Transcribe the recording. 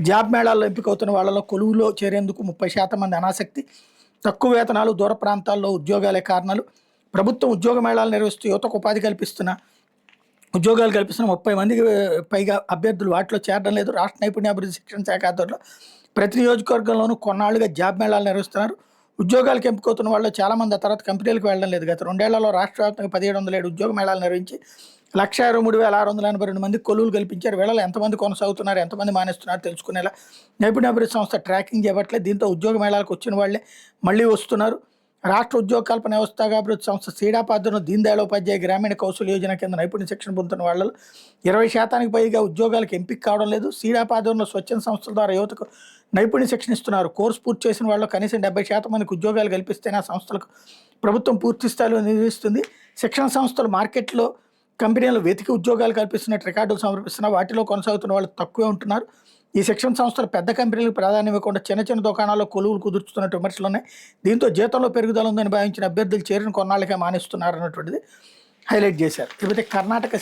Job మేళాల్లో ఎంపికవుతున్న వాళ్ళలో కొలువులో చేరేందుకు 30% మంది అనాసక్తి, తక్కువ వేతనాలు, దూర ప్రాంతాల్లో ఉద్యోగాలే కారణాలు. ప్రభుత్వం ఉద్యోగ మేళాలు నిర్వహిస్తూ యువతకు ఉపాధి ఉద్యోగాలు కల్పిస్తున్న 30 మందికి పైగా అభ్యర్థులు వాటిలో చేరడం లేదు. రాష్ట్ర నైపుణ్యాభివృద్ధి శిక్షణ శాఖ ఆధ్వర్యంలో ప్రతి నియోజకవర్గంలోనూ కొన్నాళ్లుగా జాబ్ మేళాలు నిర్వహిస్తున్నారు. ఉద్యోగాలకు ఎంపికవుతున్న వాళ్ళు చాలామంది ఆ తర్వాత కంపెనీలకు వెళ్ళడం లేదు. గత 2 ఏళ్లలో రాష్ట్ర వ్యాప్తంగా 1707 ఉద్యోగ మేళాలు నిర్వహించి 1,23,682 మందికి కొలువులు కల్పించారు. వీళ్ళలో ఎంతమంది కొనసాగుతున్నారు, ఎంతమంది మానేస్తున్నారు తెలుసుకునేలా నైపుణ్యాభివృద్ధి సంస్థ ట్రాకింగ్ చేపట్టలేదు. దీంతో ఉద్యోగ మేళాలకు వచ్చిన వాళ్ళే మళ్ళీ వస్తున్నారు. రాష్ట్ర ఉద్యోగ కల్పన వ్యవస్థాభివృద్ధి సంస్థ సీడాప్ ఆధ్వర్యంలో దీన్ దయాళ్ ఉపాధ్యాయ గ్రామీణ కౌశల్ యోజన కింద నైపుణ్య శిక్షణ పొందుతున్న వాళ్ళలో 20% పైగా ఉద్యోగాలకు ఎంపిక కావడం లేదు. సీడాప్ ఆధ్వర్యంలో స్వచ్ఛంద సంస్థల ద్వారా యువతకు నైపుణ్య శిక్షణ ఇస్తున్నారు. కోర్సు పూర్తి చేసిన వాళ్ళు కనీసం 70% మందికి ఉద్యోగాలు కల్పిస్తేనే ఆ సంస్థలకు ప్రభుత్వం పూర్తి స్థాయిలో నిధులిస్తుంది. శిక్షణ సంస్థలు మార్కెట్లో కంపెనీలు వెతికి ఉద్యోగాలు కల్పిస్తున్నట్టు రికార్డులు సమర్పిస్తున్నా వాటిలో కొనసాగుతున్న వాళ్ళు తక్కువే ఉంటున్నారు. ఈ శిక్షణ సంస్థలు పెద్ద కంపెనీలకు ప్రాధాన్యం ఇవ్వకుండా చిన్న చిన్న దుకాణాల్లో కొలువులు కుదుర్చుతున్నట్టు విమర్శలు ఉన్నాయి. దీంతో జీతంలో పెరుగుదల ఉందని భావించిన అభ్యర్థులు చేరిన కొన్నాళ్ళకే మానేస్తున్నారు అన్నటువంటిది హైలైట్ చేశారు. ఇకపోతే కర్ణాటక